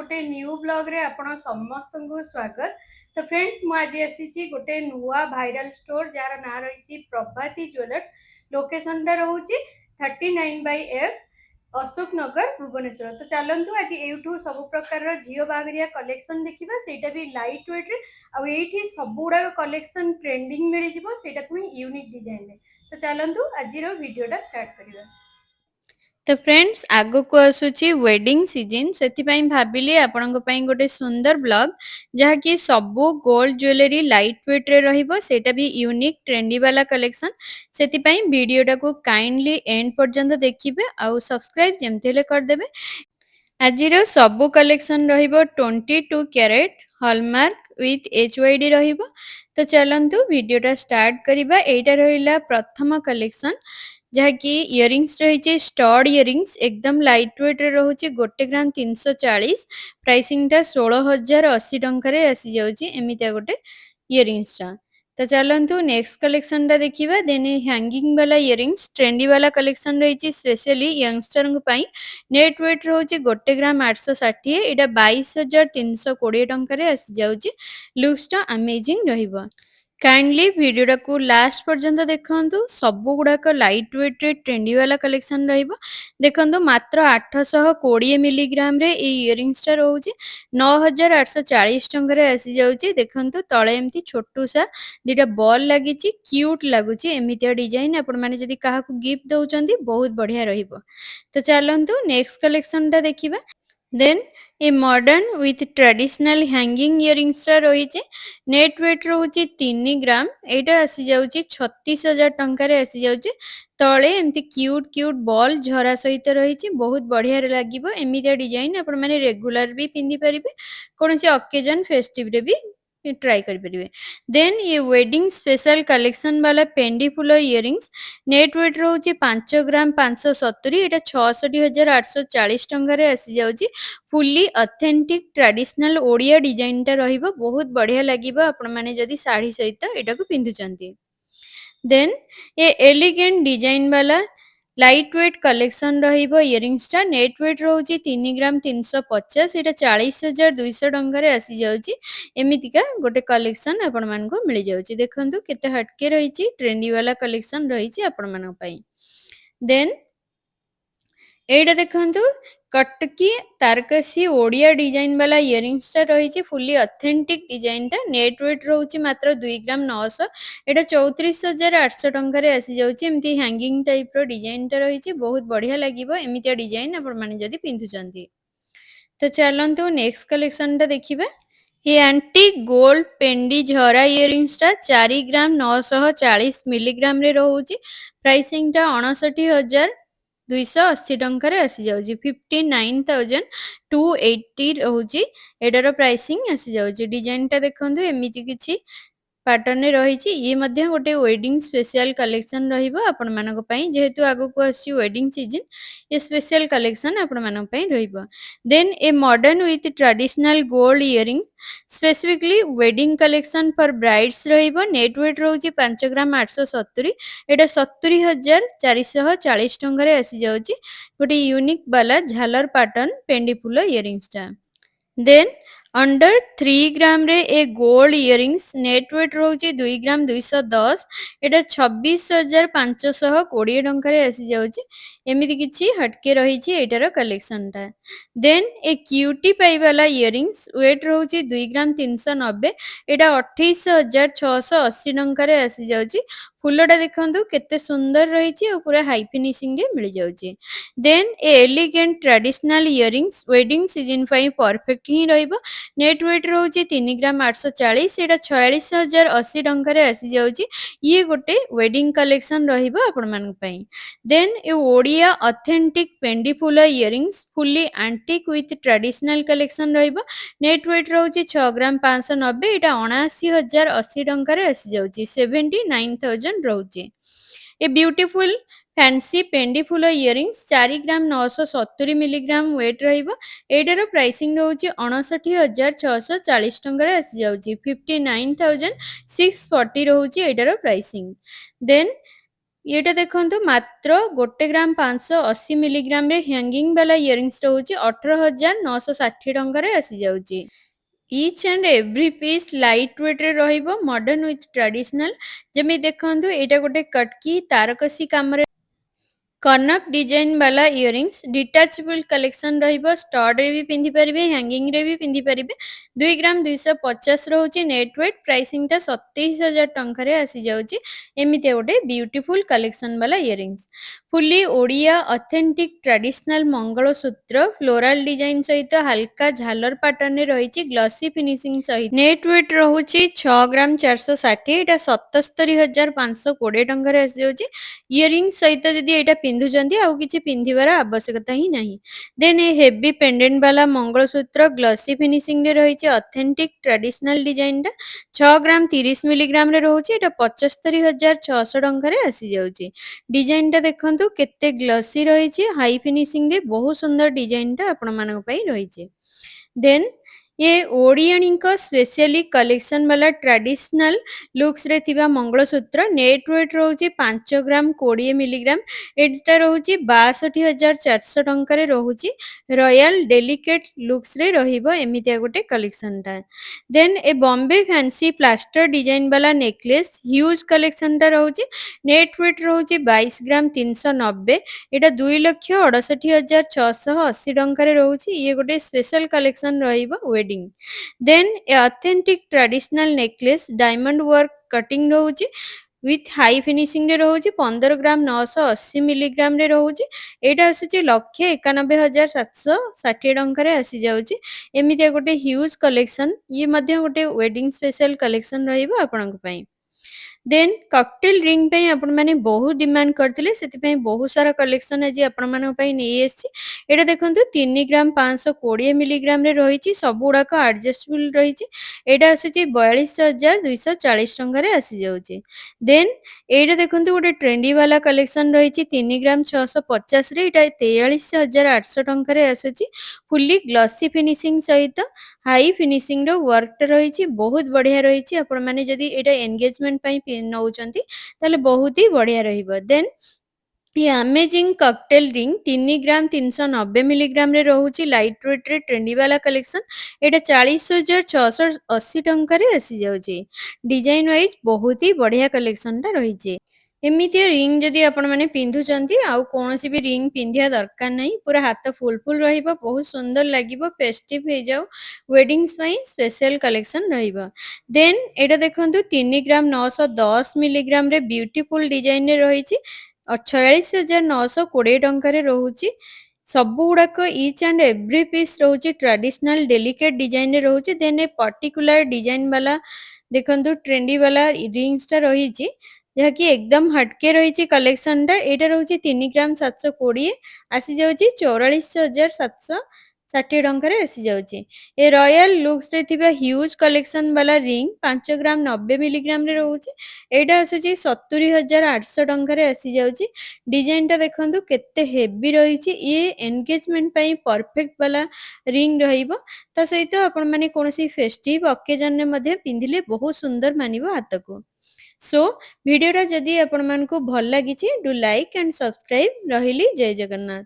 गोटे new blog रे आपण समस्त को स्वागत। तो फ्रेंड्स मु आज आसी गोटे नुआ भाइराल स्टोर जार ना रही प्रभाती ज्वेलर्स। लोकेशन टा रोचे 39/F अशोक नगर भुवनेश्वर। तो चलतु आज यूँ सब प्रकार झील बाहरिया कलेक्शन देखा सेटा भी लाइट वेट रे सब गुड़ा कलेक्शन ट्रेंडिंग मिल जाता यूनिक डिजाइन। तो चलतु आज वीडियोटा स्टार्ट करवा। तो फ्रेंड्स आगो को आसुची वेडिंग सीजन से भाविली आपण गोटे सुंदर ब्लॉग जहाँकि सबू गोल्ड ज्वेलरी लाइट वेट रे रहिबो सेटा भी यूनिक ट्रेंडी वाला कलेक्शन से वीडियोटा को काइंडली एंड पर्यंत देखिए आउ सब्सक्राइब जमते हेले कर देबे। आजिरो सबू कलेक्शन रहिबो 22 कैरेट हॉलमार्क विथ HYD रहिबो। तो चलंतु वीडियोटा स्टार्ट करिबा। एटा रहिला प्रथम कलेक्शन जहाँकि इयरिंग्स रही स्टड इयरिंग्स एकदम लाइट वेट रे रोचे 1 ग्राम 340 प्राइसिंग टा 16,080 टंका रे आसी जाउची एमितिया गोटे इयरिंग्स टा। तो चलतु नेक्स्ट कलेक्शन टा देखिबा। देन हैंगिंग वाला इयरिंग्स ट्रेंडी वाला कलेक्शन रही स्पेशली यंगस्टर नेट वेट रोचे 1 ग्राम 860 एटा 22,320 टंका रे आसी जाउची। लुक्स टा अमेजिंग रहिबो। काइंडली वीडियोटा को लास्ट पर्यंत देखंतु सबु गुड़ाक लाइट वेट रे ट्रेंडी वाला कलेक्शन रहिबो। देखंतु मात्र 820 मिलीग्राम रे ए इयरिंग्स टा रहउची 9,840 टंका रे आसी जाउची। देखंतु तळे एम्ति छोटू सा दिटा बॉल लागिची क्यूट लागुची एमितिया डिजाइन आपण माने जदी काहा को गिफ्ट दउचंदी बहुत बढ़िया रहिबो। तो चलंतु नेक्स्ट कलेक्शन टा देखिबा। Then a modern with traditional hanging earrings रही नेट वेट रोचे 3 ग्राम एटा आसी जाउची 36,000 टंका रे आसी जाउची। तळे एमती क्यूट क्यूट बॉल झरा सहित रही बहुत बढ़िया लागिबो एमितिया डिजाइन आपण माने रेगुलर भी पिंदी परिबे कोनोसी ओकेजन फेस्टिव रे भी ट्राई करि परिबे। देन ये वेडिंग स्पेशल कलेक्शन वाला पेंडी फुल इयरिंग्स नेट वेट रोचे 5 ग्राम 570 एटा 66,840 टंका रे आसी जाउची। Fully authentic traditional Odia design टा रहिबो बहुत बढ़िया लागिबो आपण माने जदी साड़ी सहित एटा को पिंधुचंती। देन ये एलिगेंट डिजाइन वाला लाइट वेट कलेक्शन रहिबो इयरिंग्स टा नेट वेट रोची 3 ग्राम 350 एटा 40,200 टंका रे आसी जाउची। एमितिका गोटे कलेक्शन आपण मानको मिल जाउची। देखंतु केते हटके रहिची ट्रेंडी वाला कलेक्शन रहिची आपण मानक पई। देन एटा देखंतु कटकी तारकसी ओडिया डिजाइन वाला इयरिंग्स टा रही फुली ऑथेंटिक डिजाइन टा नेट वेट रोचे मात्र 2 ग्राम 900 एटा 34,800 टंका रे आसी जाउची। एमती हैंगिंग टाइप रो डिजाइन टा रही बहुत बढ़िया लागिबो एमितिया डिजाइन आपण माने जदी पिंधुचंती। तो चलंतु नेक्स्ट कलेक्शन टा देखिबा। ये एंटीक गोल्ड पेंडी झरा इयरिंग्स टा 4 ग्राम 940 मिलीग्राम रे रहउची। प्राइसिंग टा 59,280 टंका रे आसी जाउची 59,280 रहउची एटार प्राइसिंग आसी जाउची। डिजाइन टा देखंतु एमिति किछि पैटर्न रे रही ये मध्य गोटे वेडिंग स्पेशल कलेक्शन रहिबो आपण मानक पई जेहेतु आगु को आसी वेडिंग सीजन ये स्पेशल कलेक्शन आपण मानक पई रहिबो। Then a modern with traditional gold earring specifically wedding collection for brides रहिबो नेट वेट रोची 5 ग्राम 870 एटा 70,440 टंका रे आसी जाउची। गोटे यूनिक वाला झालर पैटर्न पेंडी फुल इयरिंग्स टा। देन अंडर 3 ग्राम रे ए गोल्ड इयरिंग्स नेट वेट रोची 2 ग्राम 210 एटा 26,520 टंका रे आसी जाउची। एमिति किछि हटके रहिछि एटार कलेक्शन टा। देन ए क्यूटी पाई वाला इयरिंग्स वेट रोची 2 ग्राम 390 एटा 28,680 टंका रे आसी जाउची। फुलटा देखंतु केते सुंदर रहिछि और पूरा हाई फिनिशिंग रे मिल जाउची। Then a elegant traditional earrings wedding season पई परफेक्ट ही रहइबो नेट वेट रोची 3 ग्राम 840 एटा 46,080 टंका रे आसी जाउची। ये गोटे वेडिंग कलेक्शन रहिबो आपण मानक पई। देन ए ओडिया ऑथेंटिक पेंडी फुल earrings fully antique with traditional collection रहिबो नेट वेट रोची 6 ग्राम 590 एटा 79,080 टंका रे आसी जाउची 79,000 रोची। ए ब्यूटीफुल फैंसी पेंडी फुल इयरिंग्स 4 ग्राम 970 मिलीग्राम वेट रहिबो एटार प्राइसिंग रोची 59,640 टंका रे आसी जाउची 59,640 रोची एटार प्राइसिंग। देन ଏଇଟା ଦେଖନ୍ତୁ ମାତ୍ର 1 ଗ୍ରାମ 580 ମିଲିଗ୍ରାମରେ ହ୍ୟାଙ୍ଗିଂ ବାଲା ଇୟରିଙ୍ଗସ୍ ରହୁଛି 18,960 ଟଙ୍କାରେ ଆସିଯାଉଛି। Each and every piece light ୱେଟ୍ରେ ରହିବ ମଡର୍ଣ୍ଣ ୱିଥ୍ ଟ୍ରାଡିସନାଲ। ଯେମିତି ଦେଖନ୍ତୁ ଏଇଟା ଗୋଟେ କଟକି ତାରକସି କାମରେ କନକ ଡିଜାଇନ ବାଲା ଇୟରିଙ୍ଗସ୍ ଡିଟାଚେବଲ କଲେକ୍ସନ ରହିବ। ଷ୍ଟଡରେ ବି ପିନ୍ଧିପାରିବେ, ହ୍ୟାଙ୍ଗିଂରେ ବି ପିନ୍ଧିପାରିବେ। 2 ଗ୍ରାମ 250 ରହୁଛି ନେଟ୍ ୱେଟ୍। ପ୍ରାଇସିଂଟା 27,000 ଟଙ୍କାରେ ଆସିଯାଉଛି। ଏମିତିଆ ଗୋଟେ ବ୍ୟୁଟିଫୁଲ କଲେକ୍ସନ ବାଲା ଇୟରିଙ୍ଗସ୍। ଫୁଲି ଓଡ଼ିଆ ଅଥେଣ୍ଟିକ ଟ୍ରାଡିସନାଲ ମଙ୍ଗଳସୂତ୍ର ଫ୍ଲୋରାଲ ଡିଜାଇନ ସହିତ ହାଲକା ଝାଲର ପାଟର୍ନରେ ରହିଛି ଗ୍ଲସି ଫିନିସିଂ ସହିତ। ନେଟ୍ ୱେଟ୍ ରହୁଛି 6 ଗ୍ରାମ 460। ଏଇଟା 77,520 ଟଙ୍କାରେ ଆସିଯାଉଛି। ଇୟରିଙ୍ଗ ସହିତ ଯଦି ଏଇଟା ପିନ୍ଧୁଛନ୍ତି ଆଉ କିଛି ପିନ୍ଧିବାର ଆବଶ୍ୟକତା ହିଁ ନାହିଁ। ଦେନ୍ ଏ ହେଭି ପେଣ୍ଡେଣ୍ଟ ବାଲା ମଙ୍ଗଳସୂତ୍ର ଗ୍ଲସି ଫିନିସିଂରେ ରହିଛି ଅଥେଣ୍ଟିକ ଟ୍ରାଡିସନାଲ ଡିଜାଇନଟା 6 ଗ୍ରାମ 30 ମିଲିଗ୍ରାମରେ ରହୁଛି। ଏଇଟା 75,600 ଟଙ୍କାରେ ଆସିଯାଉଛି। ଡିଜାଇନଟା ଦେଖନ୍ତୁ କେତେ ଗ୍ଲସି ରହିଛି, ହାଇ ଫିନିସିଂରେ ବହୁତ ସୁନ୍ଦର ଡିଜାଇନଟା ଆପଣମାନଙ୍କ ପାଇଁ ରହିଛି। ଦେନ୍ ये ओडियाणीଙ୍କ ସ୍ପେଶିଆଲି କଲେକ୍ସନ ବାଲା ଟ୍ରାଡିସନାଲ ଲୁକ୍ସରେ ଥିବା ମଙ୍ଗଳସୂତ୍ର ନେଟ୍ ୱେଟ୍ ରହୁଛି 5 ଗ୍ରାମ 20 ମିଲିଗ୍ରାମ। ଏଇଟା ରହୁଛି 62,400 ଟଙ୍କାରେ ରହୁଛି। ରୟାଲ ଡେଲିକେଟ ଲୁକ୍ସରେ ରହିବ ଏମିତିଆ ଗୋଟେ କଲେକ୍ସନଟା। Then a Bombay fancy plaster design ବାଲା ନେକଲେସ୍ ହ୍ୟୁଜ କଲେକ୍ସନଟା ରହୁଛି। ନେଟ୍ ୱେଟ୍ ରହୁଛି 22 ଗ୍ରାମ 390। ଏଇଟା 2,68,680 ଟଙ୍କାରେ ରହୁଛି। ଇଏ ଗୋଟେ ସ୍ପେଶାଲ କଲେକ୍ସନ ରହିବ wedding. Then a authentic traditional necklace diamond work cutting ରହୁଛି ୱିଥ୍ ହାଇ ଫିନିସିଂରେ ରହୁଛି 15 ଗ୍ରାମ 980 ମିଲିଗ୍ରାମରେ ରହୁଛି। ଏଇଟା ଆସୁଛି 1,91,760 ଟଙ୍କାରେ ଆସିଯାଉଛି। ଏମିତିଆ ଗୋଟେ ହ୍ୟୁଜ କଲେକ୍ସନ। ଇଏ ମଧ୍ୟ ଗୋଟେ ୱେଡିଂ ସ୍ପେଶାଲ କଲେକ୍ସନ ରହିବ ଆପଣଙ୍କ ପାଇଁ। ଦେନ୍ କକଟେଲ ରିଙ୍ଗ ପାଇଁ ଆପଣମାନେ ବହୁତ ଡିମାଣ୍ଡ କରିଥିଲେ, ସେଥିପାଇଁ ବହୁତ ସାରା କଲେକ୍ସନ ଆଜି ଆପଣମାନଙ୍କ ପାଇଁ ନେଇ ଆସିଛି। ଏଇଟା ଦେଖନ୍ତୁ 3 ଗ୍ରାମ 520 ମିଲିଗ୍ରାମରେ ରହିଛି। ସବୁ ଗୁଡ଼ାକ ଆଡଜଷ୍ଟେବଲ ରହିଛି। ଏଇଟା ଆସୁଛି 42,240 ଟଙ୍କାରେ ଆସିଯାଉଛି। ଦେନ୍ ଏଇଟା ଦେଖନ୍ତୁ ଗୋଟେ ଟ୍ରେଣ୍ଡି ବାଲା କଲେକ୍ସନ ରହିଛି 3 ଗ୍ରାମ 650ରେ। ଏଇଟା 43,800 ଟଙ୍କାରେ ଆସୁଛି। ଫୁଲି ଗ୍ଲସି ଫିନିସିଂ ସହିତ ହାଇ ଫିନିସିଂର ୱାର୍କଟା ରହିଛି, ବହୁତ ବଢ଼ିଆ ରହିଛି। ଆପଣମାନେ ଯଦି ଏଇଟା ଏନଗେଜମେଣ୍ଟ ପାଇଁ ନେଉଛନ୍ତି ତାହେଲେ ବହୁତ ହି ବଢ଼ିଆ ରହିବ। ଦେନ୍ ये अमेजिंग कॉकटेल रिंग 3 ग्राम 390 मिलीग्राम रे रहुची लाइट वेट रे ट्रेंडी वाला कलेक्शन। एटा 40,680 टंका रे आसी जाउची। डिजाइन वाइज बहुत ही बढ़िया कलेक्शन टा रहिचे। एमितिया रिंग जदि आपण माने पिंधुचंती आउ कोनोसी भी रिंग पिंधिया दरकार नहीं, पूरा हाथ फुल फुल रहिबो, बहुत सुंदर लागिबो, फेस्टिव हे जाउ, वेडिंग्स पई स्पेशल कलेक्शन रहिबो। देन एटा देखंतु 3 ग्राम 910 मिलीग्राम रे ब्यूटीफुल डिजाइन रे रहिची 46,920 ଟଙ୍କାରେ ରହୁଛି। ସବୁ ଗୁଡ଼ାକ ଇଚ୍ ଆଣ୍ଡ ଏଭ୍ରି ପିସ୍ ରହୁଛି ଟ୍ରାଡିସନାଲ ଡେଲିକେଟ ଡିଜାଇନରେ ରହୁଛି। ଦେନ୍ ଏ ପର୍ଟିକୁଲାର ଡିଜାଇନ ବାଲା ଦେଖନ୍ତୁ ଟ୍ରେଣ୍ଡି ବାଲା ରିଙ୍ଗସଟା ରହିଛି, ଯାହାକି ଏକଦମ ହଟକେ ରହିଛି କଲେକ୍ସନଟା। ଏଇଟା ରହୁଛି 3 ଗ୍ରାମ 720 ଆସିଯାଉଛି 44,760 ଟଙ୍କାରେ ଆସିଯାଉଛି। ଏ ରୟାଲ ଲୁକ୍ସରେ ଥିବା ହ୍ୟୁଜ କଲେକ୍ସନ ବାଲା ରିଙ୍ଗ 5 ଗ୍ରାମ 90 ମିଲିଗ୍ରାମରେ ରହୁଛି। ଏଇଟା ଆସୁଛି 70,800 ଟଙ୍କାରେ ଆସିଯାଉଛି। ଡିଜାଇନଟା ଦେଖନ୍ତୁ କେତେ ହେଭି ରହିଛି। ଇଏ ଏନଗେଜମେଣ୍ଟ ପାଇଁ ପରଫେକ୍ଟ ବାଲା ରିଙ୍ଗ ରହିବ। ତା ସହିତ ଆପଣମାନେ କୌଣସି ଫେଷ୍ଟିଭ ଅକେଜନରେ ମଧ୍ୟ ପିନ୍ଧିଲେ ବହୁତ ସୁନ୍ଦର ମାନିବ ହାତକୁ। ସୋ ଭିଡ଼ିଓଟା ଯଦି ଆପଣମାନଙ୍କୁ ଭଲ ଲାଗିଛି ଡୁ ଲାଇକ୍ ଆଣ୍ଡ ସବସ୍କ୍ରାଇବ। ରହିଲି, ଜୟ ଜଗନ୍ନାଥ।